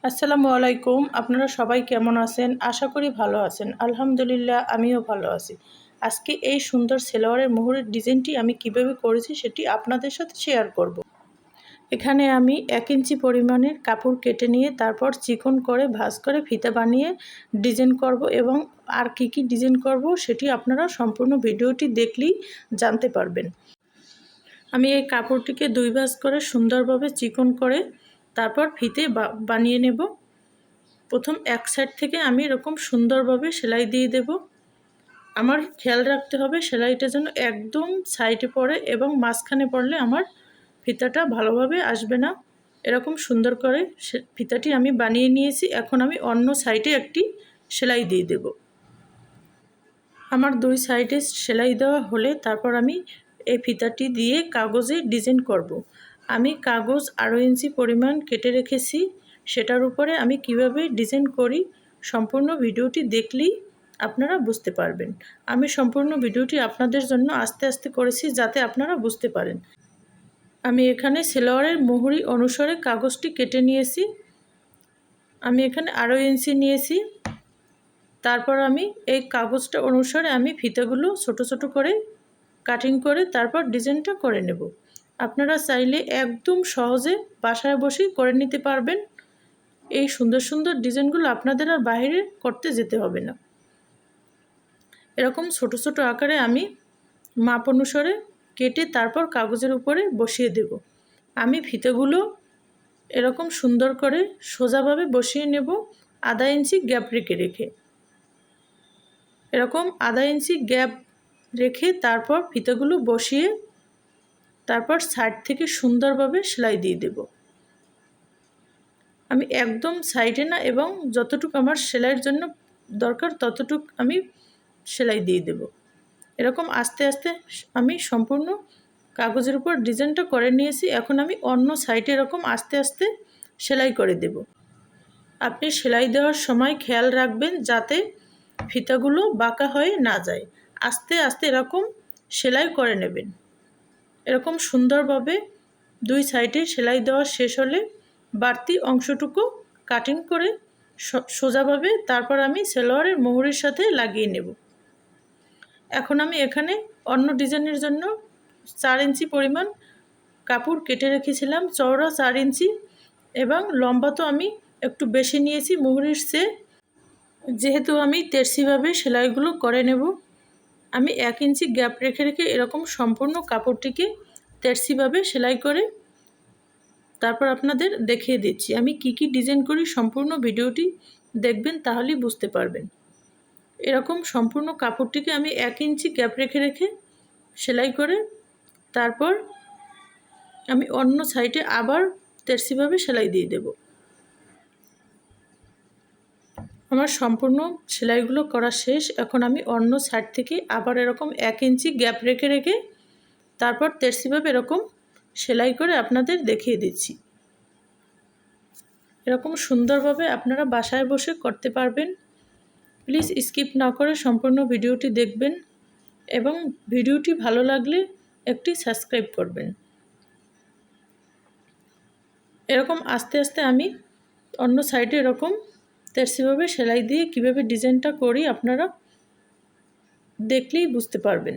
আসসালামু আলাইকুম। আপনারা সবাই কেমন আছেন? আশা করি ভালো আছেন। আলহামদুলিল্লাহ আমিও ভালো আছি। আজকে এই সুন্দর সালোয়ারের মোহরের ডিজাইনটি আমি কিভাবে করেছি সেটি আপনাদের সাথে শেয়ার করব। এখানে আমি 1 ইঞ্চি পরিমাণের কাপড় কেটে নিয়ে তারপর চিকন করে ভাঁজ করে ফিতা বানিয়ে ডিজাইন করব এবং আর কি ডিজাইন করব সেটি আপনারা সম্পূর্ণ ভিডিওটি দেখলেই জানতে পারবেন। আমি এই কাপড়টিকে 2 ভাঁজ করে সুন্দরভাবে চিকন করে তারপর ফিতে বানিয়ে নেব। প্রথম এক সাইড থেকে আমি এরকম সুন্দরভাবে সেলাই দিয়ে দেব। আমার খেয়াল রাখতে হবে সেলাইটা যেন একদম সাইডে পড়ে এবং মাঝখানে পড়লে আমার ফিতাটা ভালোভাবে আসবে না। এরকম সুন্দর করে ফিতাটি আমি বানিয়ে নিয়েছি। এখন আমি অন্য সাইডে একটি সেলাই দিয়ে দেব। আমার 2 সাইডে সেলাই দেওয়া হলে তারপর আমি এই ফিতাটি দিয়ে কাগজে ডিজাইন করব। আমি কাগজ 1/2 ইঞ্চি পরিমাণ কেটে রেখেছি। সেটার উপরে আমি কিভাবে ডিজাইন করি সম্পূর্ণ ভিডিওটি দেখলেই আপনারা বুঝতে পারবেন। আমি সম্পূর্ণ ভিডিওটি আপনাদের জন্য আস্তে আস্তে করেছি যাতে আপনারা বুঝতে পারেন। আমি এখানে সালোয়ারের মোহরি অনুসারে কাগজটি কেটে নিয়েছি। আমি এখানে 1/2 ইঞ্চি নিয়েছি। তারপর আমি এই কাগজটা অনুসারে আমি ফিতাগুলো ছোট ছোট করে কাটিং করে তারপর ডিজাইনটা করে নেব। আপনারা চাইলে একদম সহজে বাসায় বসেই করে নিতে পারবেন। এই সুন্দর সুন্দর ডিজাইনগুলো আপনাদের আর বাইরে করতে যেতে হবে না। এরকম ছোট ছোট আকারে আমি মাপ অনুসারে কেটে তারপর কাগজের উপরে বসিয়ে দেব। আমি ফিতাগুলো এরকম সুন্দর করে সোজাভাবে বসিয়ে নেব, 1/2 ইঞ্চি গ্যাপ রেখে এরকম 1/2 ইঞ্চি গ্যাপ রেখে তারপর ফিতাগুলো বসিয়ে তারপর সাইড থেকে সুন্দরভাবে সেলাই দিয়ে দেব। আমি একদম সাইডে না এবং যতটুকু আমার সেলাইয়ের জন্য দরকার ততটুকু আমি সেলাই দিয়ে দেব। এরকম আস্তে আস্তে আমি সম্পূর্ণ কাগজের উপর ডিজাইনটা করে নিয়েছি। এখন আমি অন্য সাইডে এরকম আস্তে আস্তে সেলাই করে দেব। আপনি সেলাই দেওয়ার সময় খেয়াল রাখবেন যাতে ফিতাগুলো বাঁকা হয়ে না যায়। আস্তে আস্তে এরকম সেলাই করে নেবেন। এরকম সুন্দরভাবে 2 সাইডে সেলাই দেওয়া শেষ হলে বাড়তি অংশটুকু কাটিং করে সোজাভাবে তারপর আমি সালোয়ারের মোহরের সাথে লাগিয়ে নেব। এখন আমি এখানে অন্য ডিজাইনের জন্য 4 ইঞ্চি পরিমাণ কাপড় কেটে রেখেছিলাম, চওড়া 4 ইঞ্চি এবং লম্বা তো আমি একটু বেশি নিয়েছি মোহরের চেয়ে। যেহেতু আমি তেরছিভাবে সেলাইগুলো করে নেব, আমি 1 ইঞ্চি গ্যাপ রেখে এরকম সম্পূর্ণ কাপড়টিকে তেরছিভাবে সেলাই করে তারপর আপনাদের দেখিয়ে দিচ্ছি আমি কি ডিজাইন করি। সম্পূর্ণ ভিডিওটি দেখবেন তাহলেই বুঝতে পারবেন। এরকম সম্পূর্ণ কাপড়টিকে আমি 1 ইঞ্চি গ্যাপ রেখে সেলাই করে তারপর আমি অন্য সাইডে আবার তেরছিভাবে সেলাই দিয়ে দেব। আমার সম্পূর্ণ সেলাইগুলো করা শেষ। এখন আমি অন্য সাইড থেকে আবার এরকম 1 ইঞ্চি গ্যাপ রেখে তারপর তেরছিভাবে এরকম সেলাই করে আপনাদের দেখিয়ে দিচ্ছি। এরকম সুন্দরভাবে আপনারা বাসায় বসে করতে পারবেন। প্লিজ স্কিপ না করে সম্পূর্ণ ভিডিওটি দেখবেন এবং ভিডিওটি ভালো লাগলে একটি সাবস্ক্রাইব করবেন। এরকম আস্তে আস্তে আমি অন্য সাইডে এরকম তেরছিভাবে সেলাই দিয়ে কিভাবে ডিজাইনটা করি আপনারা দেখলেই বুঝতে পারবেন।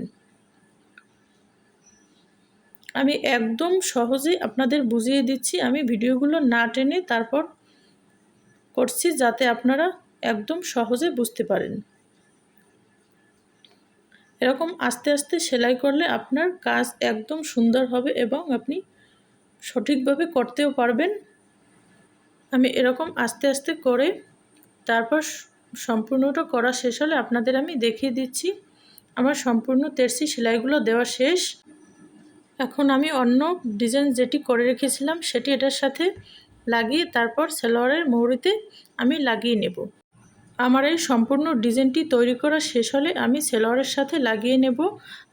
আমি একদম সহজেই আপনাদের বুঝিয়ে দিচ্ছি। আমি ভিডিওগুলো না টেনে তারপর করছি যাতে আপনারা একদম সহজে বুঝতে পারেন। এরকম আস্তে আস্তে সেলাই করলে আপনার কাজ একদম সুন্দর হবে এবং আপনি সঠিকভাবে করতেও পারবেন। আমি এরকম আস্তে আস্তে করে তারপর সম্পূর্ণটা করা শেষ হলে আপনাদের আমি দেখিয়ে দিচ্ছি। আমার সম্পূর্ণ তেরছি সেলাইগুলো দেওয়া শেষ। এখন আমি অন্য ডিজাইন যেটি করে রেখেছিলাম সেটি এটার সাথে লাগিয়ে তারপর সালোয়ারের মোহরিতে আমি লাগিয়ে নেব। আমার এই সম্পূর্ণ ডিজাইনটি তৈরি করা শেষ হলে আমি সালোয়ারের সাথে লাগিয়ে নেব।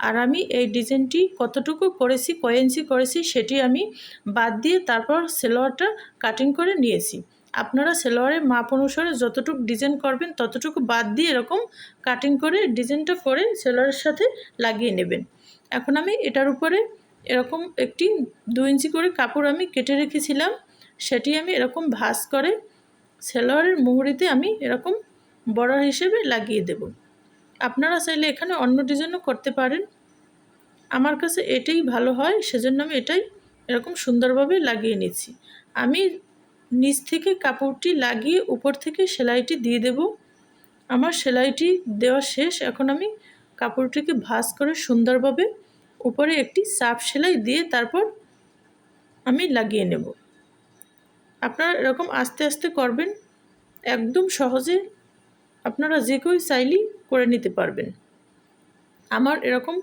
আর আমি এই ডিজাইনটি কতটুকু করেছি, কয় ইঞ্চি করেছি সেটি আমি বাদ দিয়ে তারপর সালোয়ারটা কাটিং করে নিয়েছি। আপনারা সালোয়ারের মাপ অনুসারে যতটুকু ডিজাইন করবেন ততটুকু বাদ দিয়ে এরকম কাটিং করে ডিজাইনটা করে সালোয়ারের সাথে লাগিয়ে নেবেন। এখন আমি এটার উপরে এরকম একটি 2 ইঞ্চি করে কাপড় আমি কেটে রেখেছিলাম, সেটি আমি এরকম ভাঁজ করে সেলোয়ারের মুহুরিতে আমি এরকম বর্ডার হিসেবে লাগিয়ে দেব। আপনারা চাইলে এখানে অন্য ডিজাইনও করতে পারেন। আমার কাছে এটাই ভালো হয়, সেজন্য আমি এটাই এরকম সুন্দরভাবে লাগিয়ে নিচ্ছি। আমি নিচ থেকে কাপড়টি লাগিয়ে উপর থেকে সেলাইটি দিয়ে দেব। আমার সেলাইটি দেওয়া শেষ। এখন আমি কাপড়টিকে ভাঁজ করে সুন্দরভাবে উপরে একটি চাপ সেলাই দিয়ে তারপর আমি লাগিয়ে নেব। আপনারা এরকম আস্তে আস্তে করবেন, একদম সহজে আপনারা যে কেউ চাইলেই করে নিতে পারবেন। আমার এরকম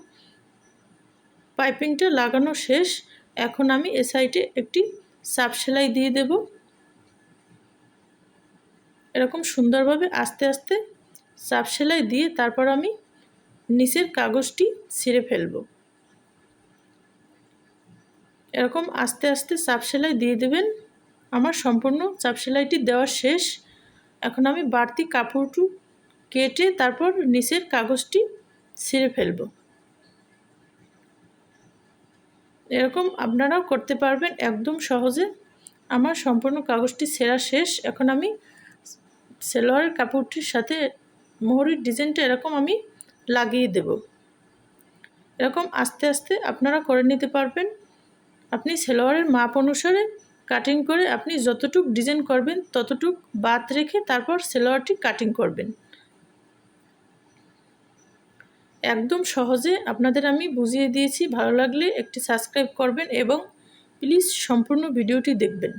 পাইপিংটা লাগানো শেষ। এখন আমি এ সাইডে একটি চাপ সেলাই দিয়ে দেব। এরকম সুন্দরভাবে আস্তে আস্তে চাপ সেলাই দিয়ে তারপর আমি নিচের কাগজটি ছিঁড়ে ফেলব। এরকম আস্তে আস্তে চাপ সেলাই দিয়ে দেবেন। আমার সম্পূর্ণ চাপ সেলাইটি দেওয়া শেষ। এখন আমি বাড়তি কাপড়টি কেটে তারপর নিচের কাগজটি ছিঁড়ে ফেলব। এরকম আপনারাও করতে পারবেন একদম সহজে। আমার সম্পূর্ণ কাগজটি ছেঁড়া শেষ। এখন আমি সেলোয়ারের কাপড়টির সাথে মোহরির ডিজাইনটা এরকম আমি লাগিয়ে দেব। এরকম আস্তে আস্তে আপনারা করে নিতে পারবেন। আপনি সেলোয়ারের মাপ অনুসারে কাটিং করে আপনি যতটুক ডিজাইন করবেন ততটুক বাদ রেখে তারপর সেলোয়ারটি কাটিং করবেন। একদম সহজে আপনাদের আমি বুঝিয়ে দিয়েছি। ভালো লাগলে একটি সাবস্ক্রাইব করবেন এবং প্লিজ সম্পূর্ণ ভিডিওটি দেখবেন।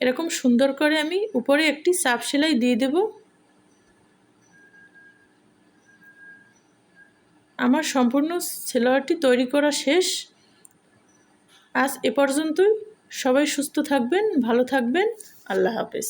এরকম সুন্দর করে আমি উপরে একটি চাপ সেলাই দিয়ে দেব। আমার সম্পূর্ণ সেলোয়ারটি তৈরি করা শেষ। আজ এ পর্যন্তই। সবাই সুস্থ থাকবেন, ভালো থাকবেন। আল্লাহ হাফেজ।